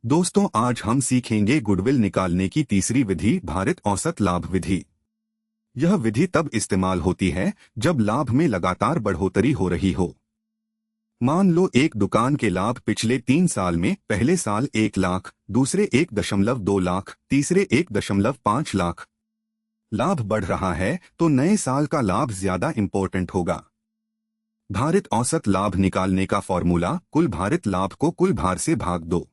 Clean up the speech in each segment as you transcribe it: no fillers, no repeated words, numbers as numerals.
दोस्तों, आज हम सीखेंगे गुडविल निकालने की तीसरी विधि, भारित औसत लाभ विधि। यह विधि तब इस्तेमाल होती है जब लाभ में लगातार बढ़ोतरी हो रही हो। मान लो एक दुकान के लाभ पिछले 3 साल में पहले साल 1 लाख, दूसरे 1.2 लाख, तीसरे 1.5 लाख। लाभ बढ़ रहा है तो नए साल का लाभ ज्यादा इंपॉर्टेंट होगा। भारित औसत लाभ निकालने का फॉर्मूला, कुल भारित लाभ को कुल भार से भाग दो,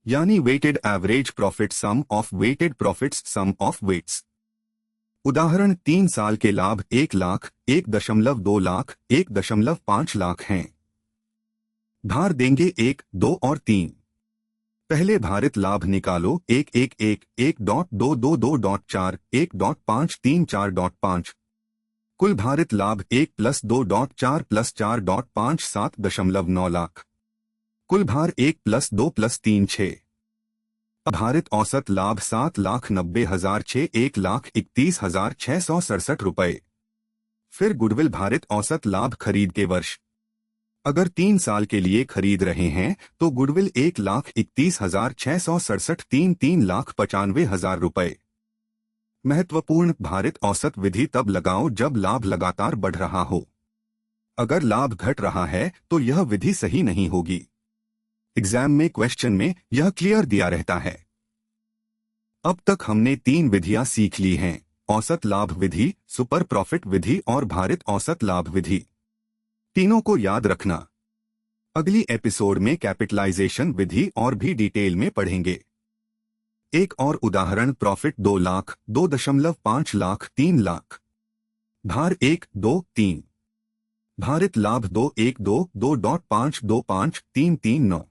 यानी weighted average profit sum of weighted profits sum of weights. उदाहरण, 3 साल के लाभ 1 लाख, 1.2 लाख, 1.5 लाख हैं। भार देंगे 1, 2 और 3। पहले भारित लाभ निकालो, 1, 1, 1, 1.2, 2, 2.4, 1.5, 3, 4.5। कुल भारित लाभ 1 + 2.4 + 4.5 7.9 लाख। कुल भार 1 + 2 + 3 6। भारित औसत लाभ 7,90,006 1,31,667 रुपये। फिर गुडविल भारित औसत लाभ खरीद के वर्ष। अगर 3 साल के लिए खरीद रहे हैं तो गुडविल 1,31,667 3,95,000 रुपये। महत्वपूर्ण, भारित औसत विधि तब लगाओ जब लाभ लगातार बढ़ रहा हो। अगर लाभ घट रहा है तो यह विधि सही नहीं होगी। एग्जाम में क्वेश्चन में यह क्लियर दिया रहता है। अब तक हमने 3 विधियां सीख ली हैं, औसत लाभ विधि, सुपर प्रॉफिट विधि और भारित औसत लाभ विधि। तीनों को याद रखना। अगली एपिसोड में कैपिटलाइजेशन विधि और भी डिटेल में पढ़ेंगे। एक और उदाहरण, प्रॉफिट 2 लाख, 2.5 लाख, 3 लाख। भार 1, 2, 3। भारित लाभ 2, 1, 2, 2.5, 2.5, 3, 3, 9।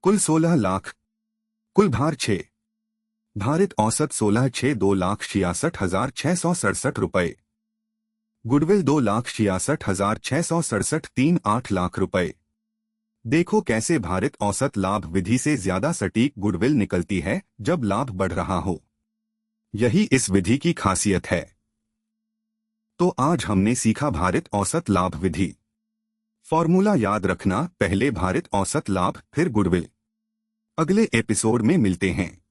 कुल 16 लाख। कुल भार 6। भारित औसत 16, 6, 2,66,667 रुपये। गुडविल 2,66,667 3,8 लाख रुपए। देखो कैसे भारित औसत लाभ विधि से ज्यादा सटीक गुडविल निकलती है जब लाभ बढ़ रहा हो। यही इस विधि की खासियत है। तो आज हमने सीखा भारित औसत लाभ विधि। फॉर्मूला याद रखना, पहले भारित औसत लाभ फिर गुडविल। अगले एपिसोड में मिलते हैं।